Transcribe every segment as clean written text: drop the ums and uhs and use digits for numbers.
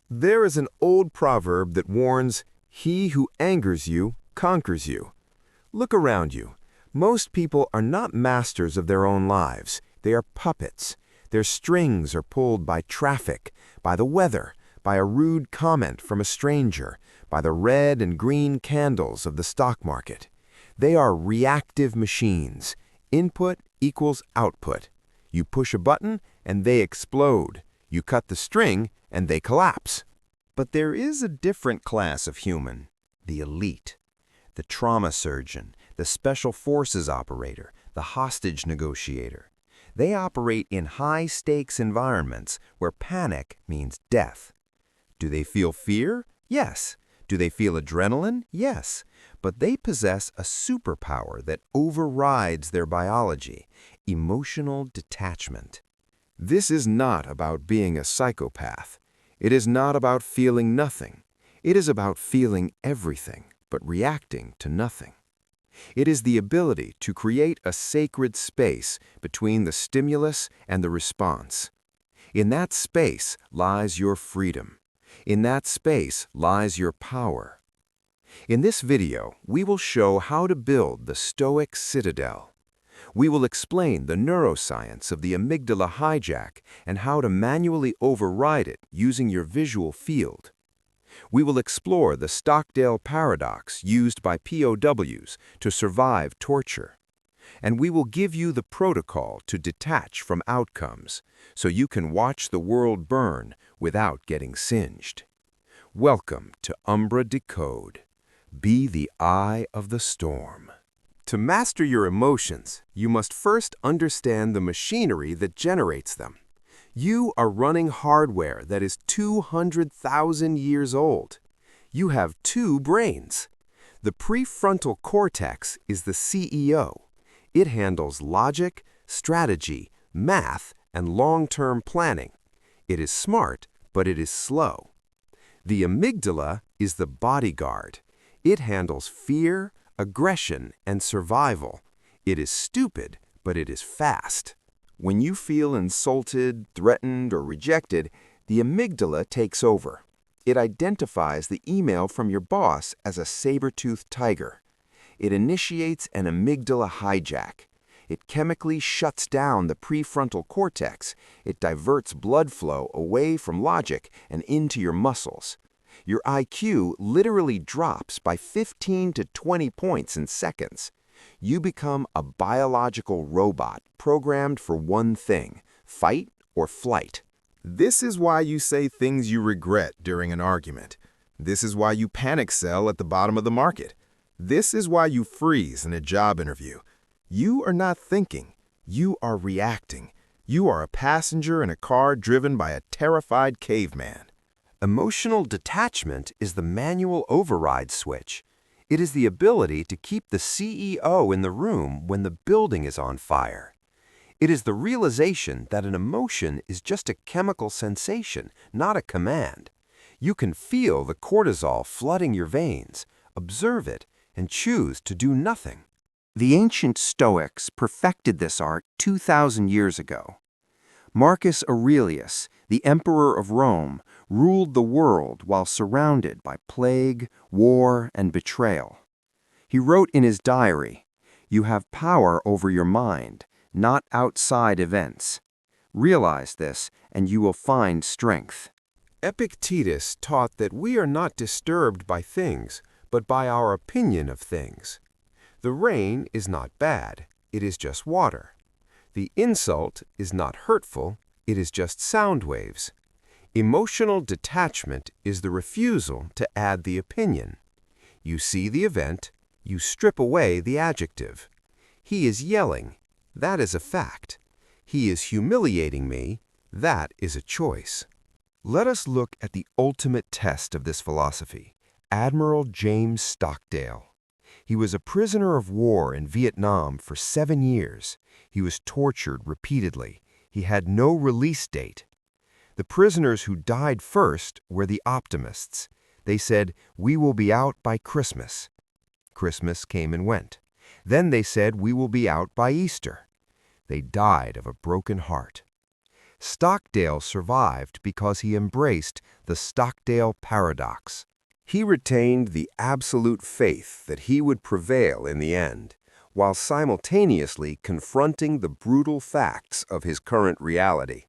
There is an old proverb that warns, "He who angers you conquers you." Look around you. Most people are not masters of their own lives. They are puppets. Their strings are pulled by traffic, by the weather, by a rude comment from a stranger, by the red and green candles of the stock market. They are reactive machines. Input equals output. You push a button and they explode. You cut the string and they collapse. But there is a different class of human, the elite. The trauma surgeon, the special forces operator, the hostage negotiator. They operate in high-stakes environments where panic means death. Do they feel fear? Yes. Do they feel adrenaline? Yes. But they possess a superpower that overrides their biology, emotional detachment. This is not about being a psychopath. It is not about feeling nothing. It is about feeling everything, but reacting to nothing. It is the ability to create a sacred space between the stimulus and the response. In that space lies your freedom. In that space lies your power. In this video, we will show how to build the Stoic Citadel. We will explain the neuroscience of the Amygdala Hijack and how to manually override it using your visual field. We will explore the Stockdale Paradox used by POWs to survive torture. And we will give you the protocol to detach from outcomes so you can watch the world burn without getting singed. Welcome to Umbra Decode. Be the eye of the storm. To master your emotions, you must first understand the machinery that generates them. You are running hardware that is 200,000 years old. You have two brains. The prefrontal cortex is the CEO. It handles logic, strategy, math, and long-term planning. It is smart, but it is slow. The amygdala is the bodyguard. It handles fear, aggression, and survival. It is stupid, but it is fast. When you feel insulted, threatened, or rejected, the amygdala takes over. It identifies the email from your boss as a saber-toothed tiger. It initiates an amygdala hijack. It chemically shuts down the prefrontal cortex. It diverts blood flow away from logic and into your muscles. Your IQ literally drops by 15 to 20 points in seconds. You become a biological robot programmed for one thing: fight or flight. This is why you say things you regret during an argument. This is why you panic sell at the bottom of the market. This is why you freeze in a job interview. You are not thinking. You are reacting. You are a passenger in a car driven by a terrified caveman. Emotional detachment is the manual override switch. It is the ability to keep the CEO in the room when the building is on fire. It is the realization that an emotion is just a chemical sensation, not a command. You can feel the cortisol flooding your veins, observe it, and choose to do nothing. The ancient Stoics perfected this art 2,000 years ago. Marcus Aurelius, the emperor of Rome, ruled the world while surrounded by plague, war, and betrayal. He wrote in his diary, "You have power over your mind, not outside events. Realize this, and you will find strength." Epictetus taught that we are not disturbed by things, but by our opinion of things. The rain is not bad, it is just water. The insult is not hurtful, it is just sound waves. Emotional detachment is the refusal to add the opinion. You see the event, you strip away the adjective. He is yelling, that is a fact. He is humiliating me, that is a choice. Let us look at the ultimate test of this philosophy, Admiral James Stockdale. He was a prisoner of war in Vietnam for 7 years. He was tortured repeatedly. He had no release date. The prisoners who died first were the optimists. They said, "We will be out by Christmas." Christmas came and went. Then they said, "We will be out by Easter." They died of a broken heart. Stockdale survived because he embraced the Stockdale Paradox. He retained the absolute faith that he would prevail in the end, while simultaneously confronting the brutal facts of his current reality.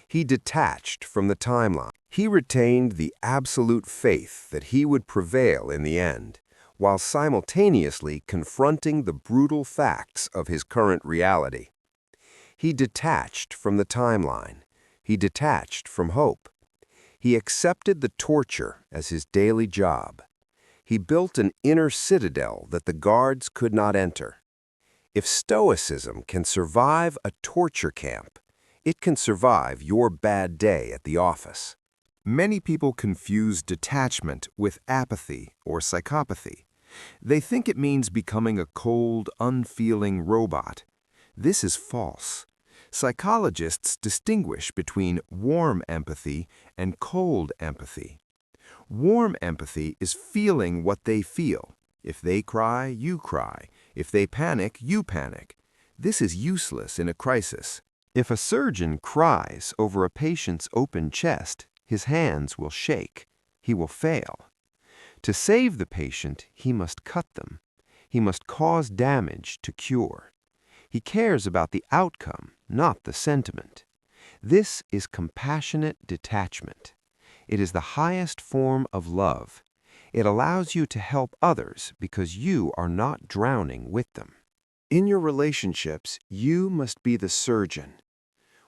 He detached from the timeline. He retained the absolute faith that he would prevail in the end, while simultaneously confronting the brutal facts of his current reality. He detached from the timeline. He detached from hope. He accepted the torture as his daily job. He built an inner citadel that the guards could not enter. If Stoicism can survive a torture camp, it can survive your bad day at the office. Many people confuse detachment with apathy or psychopathy. They think it means becoming a cold, unfeeling robot. This is false. Psychologists distinguish between warm empathy and cold empathy. Warm empathy is feeling what they feel. If they cry, you cry. If they panic, you panic. This is useless in a crisis. If a surgeon cries over a patient's open chest, his hands will shake. He will fail. To save the patient, he must cut them. He must cause damage to cure. He cares about the outcome, not the sentiment. This is compassionate detachment. It is the highest form of love. It allows you to help others because you are not drowning with them. In your relationships, you must be the surgeon.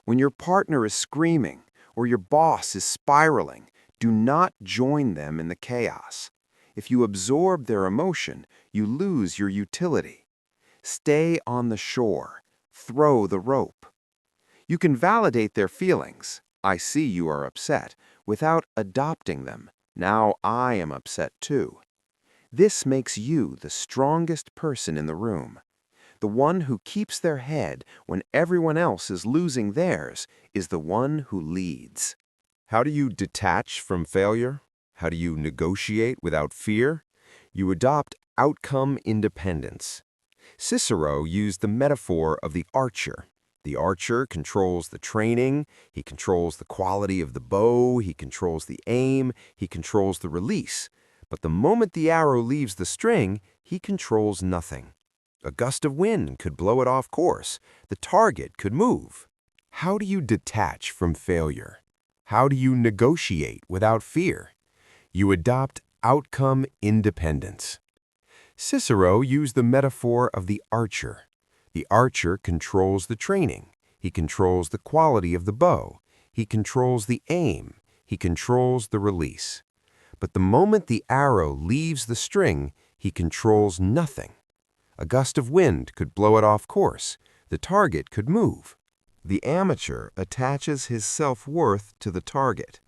When your partner is screaming or your boss is spiraling, do not join them in the chaos. If you absorb their emotion, you lose your utility. Stay on the shore. Throw the rope. You can validate their feelings. I see you are upset, without adopting them. Now I am upset too. This makes you the strongest person in the room. The one who keeps their head when everyone else is losing theirs is the one who leads. How do you detach from failure? How do you negotiate without fear? You adopt outcome independence. Cicero used the metaphor of the archer. The archer controls the training, he controls the quality of the bow, he controls the aim, he controls the release. But the moment the arrow leaves the string, he controls nothing. A gust of wind could blow it off course. The target could move. How do you detach from failure? How do you negotiate without fear? You adopt outcome independence. Cicero used the metaphor of the archer. The archer controls the training. He controls the quality of the bow. He controls the aim. He controls the release. But the moment the arrow leaves the string, he controls nothing. A gust of wind could blow it off course. The target could move. The amateur attaches his self-worth to the target.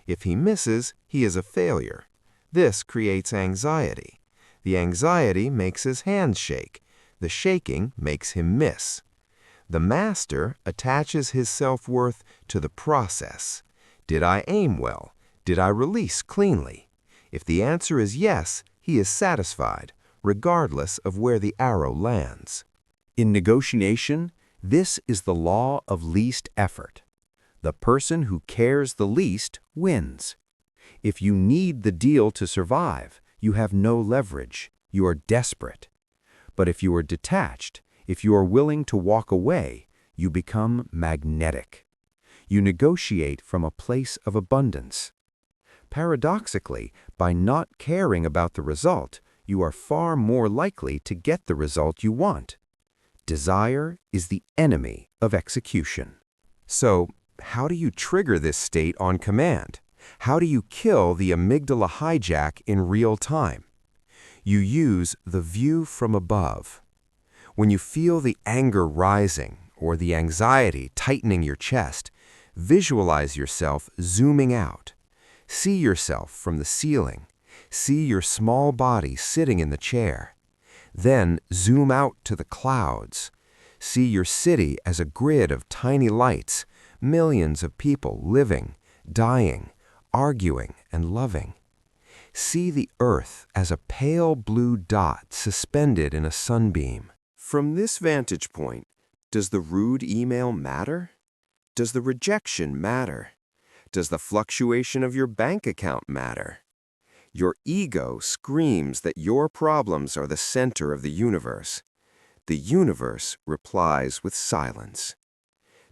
If he misses, he is a failure. This creates anxiety. The anxiety makes his hands shake. The shaking makes him miss. The master attaches his self-worth to the process. Did I aim well? Did I release cleanly? If the answer is yes, he is satisfied, regardless of where the arrow lands. In negotiation, this is the law of least effort. The person who cares the least wins. If you need the deal to survive, you have no leverage. You are desperate. But if you are detached, if you are willing to walk away, you become magnetic. You negotiate from a place of abundance. Paradoxically, by not caring about the result, you are far more likely to get the result you want. Desire is the enemy of execution. So, how do you trigger this state on command? How do you kill the amygdala hijack in real time? You use the view from above. When you feel the anger rising or the anxiety tightening your chest, visualize yourself zooming out. See yourself from the ceiling. See your small body sitting in the chair. Then zoom out to the clouds. See your city as a grid of tiny lights, millions of people living, dying, arguing, and loving. See the earth as a pale blue dot suspended in a sunbeam. From this vantage point, does the rude email matter? Does the rejection matter? Does the fluctuation of your bank account matter? Your ego screams that your problems are the center of the universe. The universe replies with silence.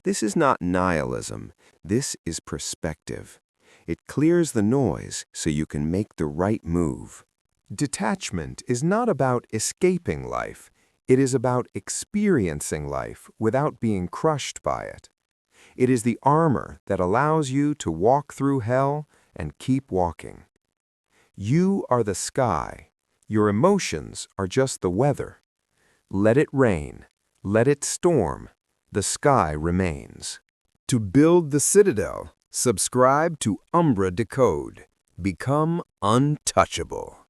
This is not nihilism. This is perspective. It clears the noise so you can make the right move. Detachment is not about escaping life. It is about experiencing life without being crushed by it. It is the armor that allows you to walk through hell and keep walking. You are the sky. Your emotions are just the weather. Let it rain. Let it storm. The sky remains. To build the Citadel, subscribe to Umbra Decode. Become untouchable.